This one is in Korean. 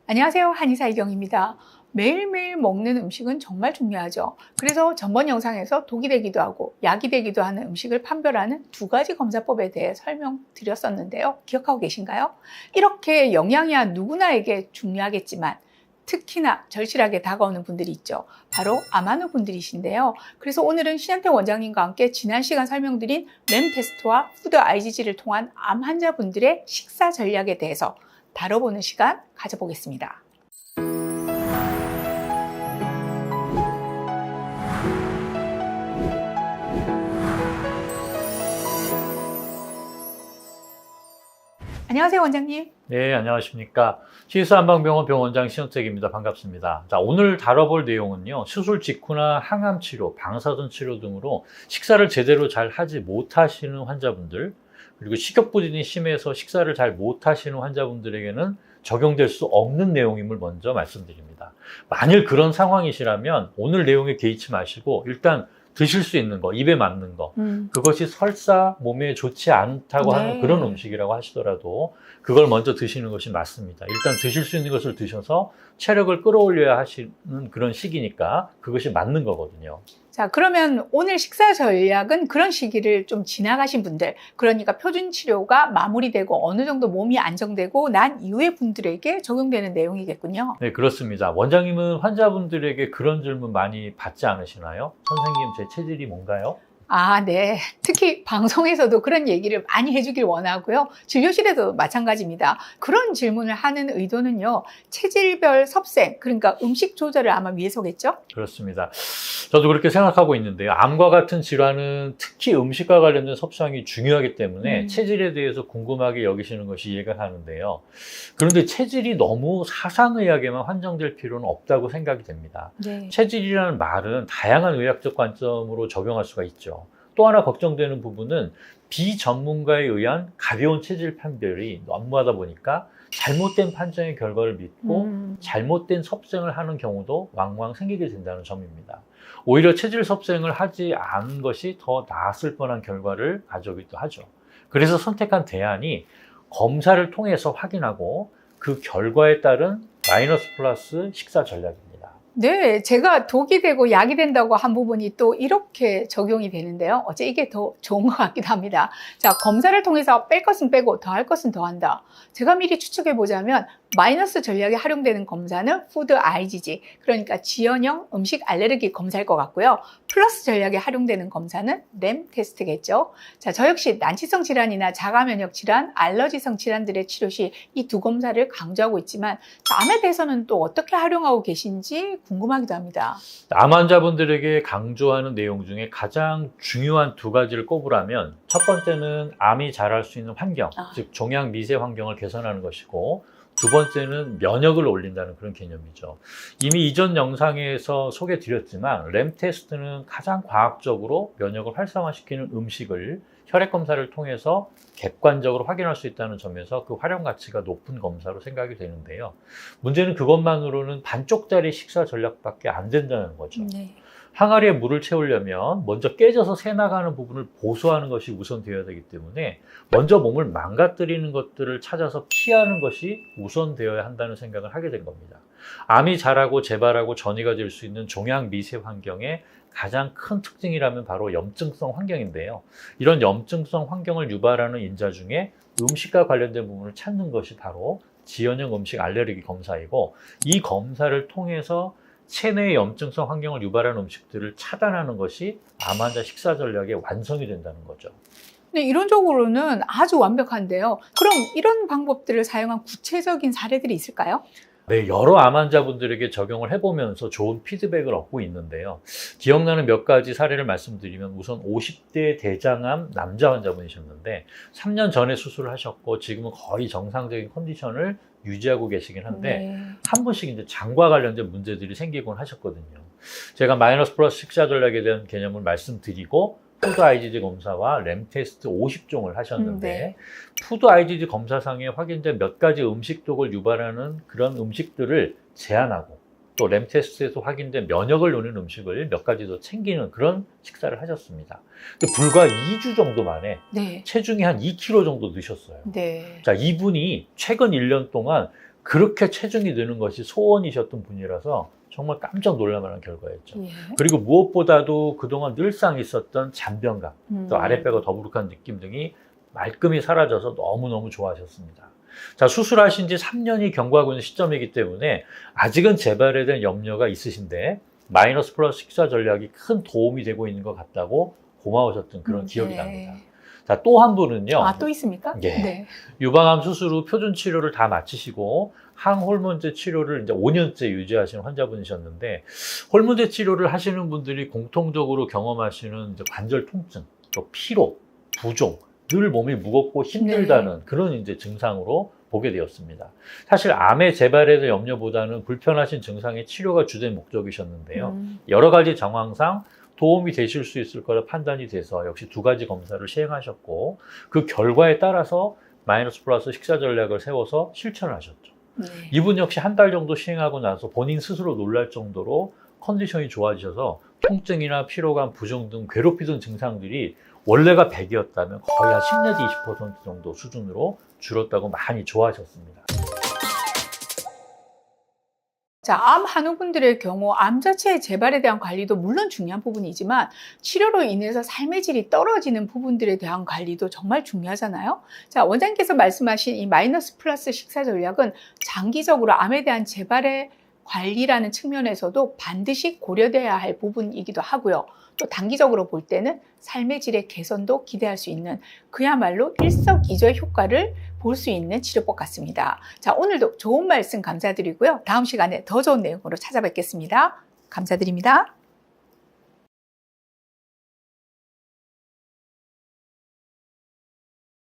안녕하세요. 한의사 이경입니다. 매일매일 먹는 음식은 정말 중요하죠. 그래서 전번 영상에서 독이 되기도 하고 약이 되기도 하는 음식을 판별하는 두 가지 검사법에 대해 설명드렸었는데요. 기억하고 계신가요? 이렇게 영양이야 누구나에게 중요하겠지만 특히나 절실하게 다가오는 분들이 있죠. 바로 암 환우 분들이신데요. 그래서 오늘은 신한태 원장님과 함께 지난 시간 설명드린 램 테스트와 푸드 IgG를 통한 암 환자분들의 식사 전략에 대해서 다뤄보는 시간 가져보겠습니다. 안녕하세요, 원장님. 네, 안녕하십니까. 시스한방병원 병원장 신원택입니다. 반갑습니다. 자, 오늘 다뤄볼 내용은요, 수술 직후나 항암 치료, 방사선 치료 등으로 식사를 제대로 잘 하지 못하시는 환자분들, 그리고 식욕부진이 심해서 식사를 잘 못하시는 환자분들에게는 적용될 수 없는 내용임을 먼저 말씀드립니다. 만일 그런 상황이시라면 오늘 내용에 개의치 마시고 일단 드실 수 있는 거, 입에 맞는 거, 그것이 설사 몸에 좋지 않다고 하는 그런 음식이라고 하시더라도 그걸 먼저 드시는 것이 맞습니다. 일단 드실 수 있는 것을 드셔서 체력을 끌어올려야 하시는 그런 시기니까 그것이 맞는 거거든요. 자, 그러면 오늘 식사 전략은 그런 시기를 좀 지나가신 분들, 그러니까 표준 치료가 마무리되고 어느 정도 몸이 안정되고 난 이후의 분들에게 적용되는 내용이겠군요. 네, 그렇습니다. 원장님은 환자분들에게 그런 질문 많이 받지 않으시나요? 선생님, 제 체질이 뭔가요? 네. 특히 방송에서도 그런 얘기를 많이 해주길 원하고요. 진료실에도 마찬가지입니다. 그런 질문을 하는 의도는요, 체질별 섭생, 그러니까 음식 조절을 아마 위해서겠죠? 그렇습니다. 저도 그렇게 생각하고 있는데요. 암과 같은 질환은 특히 음식과 관련된 섭상이 중요하기 때문에 체질에 대해서 궁금하게 여기시는 것이 이해가 가는데요. 그런데 체질이 너무 사상의학에만 한정될 필요는 없다고 생각이 됩니다. 네. 체질이라는 말은 다양한 의학적 관점으로 적용할 수가 있죠. 또 하나 걱정되는 부분은 비전문가에 의한 가벼운 체질 판별이 너무하다 보니까 잘못된 판정의 결과를 믿고 잘못된 섭생을 하는 경우도 왕왕 생기게 된다는 점입니다. 오히려 체질 섭생을 하지 않은 것이 더 나았을 뻔한 결과를 가져오기도 하죠. 그래서 선택한 대안이 검사를 통해서 확인하고 그 결과에 따른 마이너스 플러스 식사 전략입니다. 네, 제가 독이 되고 약이 된다고 한 부분이 또 이렇게 적용이 되는데요. 어째 이게 더 좋은 것 같기도 합니다. 자, 검사를 통해서 뺄 것은 빼고 더할 것은 더한다. 제가 미리 추측해 보자면 마이너스 전략에 활용되는 검사는 푸드 IgG, 그러니까 지연형 음식 알레르기 검사일 것 같고요. 플러스 전략에 활용되는 검사는 램 테스트겠죠. 자, 저 역시 난치성 질환이나 자가면역 질환, 알러지성 질환들의 치료 시 이 두 검사를 강조하고 있지만 암에 대해서는 또 어떻게 활용하고 계신지 궁금하기도 합니다. 암 환자분들에게 강조하는 내용 중에 가장 중요한 두 가지를 꼽으라면 첫 번째는 암이 자랄 수 있는 환경, 즉 종양 미세 환경을 개선하는 것이고 두 번째는 면역을 올린다는 그런 개념이죠. 이미 이전 영상에서 소개해 드렸지만 램 테스트는 가장 과학적으로 면역을 활성화시키는 음식을 혈액 검사를 통해서 객관적으로 확인할 수 있다는 점에서 그 활용 가치가 높은 검사로 생각이 되는데요. 문제는 그것만으로는 반쪽짜리 식사 전략밖에 안 된다는 거죠. 네. 항아리에 물을 채우려면 먼저 깨져서 새나가는 부분을 보수하는 것이 우선되어야 되기 때문에 먼저 몸을 망가뜨리는 것들을 찾아서 피하는 것이 우선되어야 한다는 생각을 하게 된 겁니다. 암이 자라고 재발하고 전이가 될 수 있는 종양 미세 환경의 가장 큰 특징이라면 바로 염증성 환경인데요. 이런 염증성 환경을 유발하는 인자 중에 음식과 관련된 부분을 찾는 것이 바로 지연형 음식 알레르기 검사이고 이 검사를 통해서 체내의 염증성 환경을 유발하는 음식들을 차단하는 것이 암 환자 식사 전략의 완성이 된다는 거죠. 네, 이론적으로는 아주 완벽한데요. 그럼 이런 방법들을 사용한 구체적인 사례들이 있을까요? 네, 여러 암 환자분들에게 적용을 해보면서 좋은 피드백을 얻고 있는데요. 기억나는 몇 가지 사례를 말씀드리면 우선 50대 대장암 남자 환자분이셨는데 3년 전에 수술을 하셨고 지금은 거의 정상적인 컨디션을 유지하고 계시긴 한데 한 번씩 이제 장과 관련된 문제들이 생기곤 하셨거든요. 제가 마이너스 플러스 식사 전략에 대한 개념을 말씀드리고 푸드 IgG 검사와 램 테스트 50종을 하셨는데 푸드 IgG 검사상에 확인된 몇 가지 음식독을 유발하는 그런 음식들을 제한하고 또 램 테스트에서 확인된 면역을 노리는 음식을 몇 가지 더 챙기는 그런 식사를 하셨습니다. 불과 2주 정도 만에 체중이 한 2kg 정도 느셨어요. 자, 이분이 최근 1년 동안 그렇게 체중이 느는 것이 소원이셨던 분이라서 정말 깜짝 놀랄만한 결과였죠. 예. 그리고 무엇보다도 그동안 늘상 있었던 잔변감, 또 음. 아랫배가 더부룩한 느낌 등이 말끔히 사라져서 너무너무 좋아하셨습니다. 자, 수술하신 지 3년이 경과하고 있는 시점이기 때문에 아직은 재발에 대한 염려가 있으신데 마이너스 플러스 식사 전략이 큰 도움이 되고 있는 것 같다고 고마우셨던 그런 기억이 네. 납니다. 자, 또 한 분은요. 아, 또 있습니까? 예. 네. 유방암 수술 후 표준 치료를 다 마치시고 항호르몬제 치료를 이제 5년째 유지하시는 환자분이셨는데, 호르몬제 치료를 하시는 분들이 공통적으로 경험하시는 이제 관절 통증, 또 피로, 부종, 늘 몸이 무겁고 힘들다는 그런 이제 증상으로 보게 되었습니다. 사실 암의 재발에 대한 염려보다는 불편하신 증상의 치료가 주된 목적이셨는데요. 여러 가지 정황상 도움이 되실 수 있을 거라 판단이 돼서 역시 2가지 검사를 시행하셨고, 그 결과에 따라서 마이너스 플러스 식사 전략을 세워서 실천을 하셨죠. 네. 이분 역시 1달 정도 시행하고 나서 본인 스스로 놀랄 정도로 컨디션이 좋아지셔서 통증이나 피로감, 부종 등 괴롭히던 증상들이 원래가 100이었다면 거의 한 10 내지 20% 정도 수준으로 줄었다고 많이 좋아하셨습니다. 자, 암 한우분들의 경우 암 자체의 재발에 대한 관리도 물론 중요한 부분이지만 치료로 인해서 삶의 질이 떨어지는 부분들에 대한 관리도 정말 중요하잖아요. 자, 원장님께서 말씀하신 이 마이너스 플러스 식사 전략은 장기적으로 암에 대한 재발의 관리라는 측면에서도 반드시 고려돼야 할 부분이기도 하고요. 또 단기적으로 볼 때는 삶의 질의 개선도 기대할 수 있는 그야말로 일석이조의 효과를 볼 수 있는 치료법 같습니다. 자, 오늘도 좋은 말씀 감사드리고요. 다음 시간에 더 좋은 내용으로 찾아뵙겠습니다. 감사드립니다.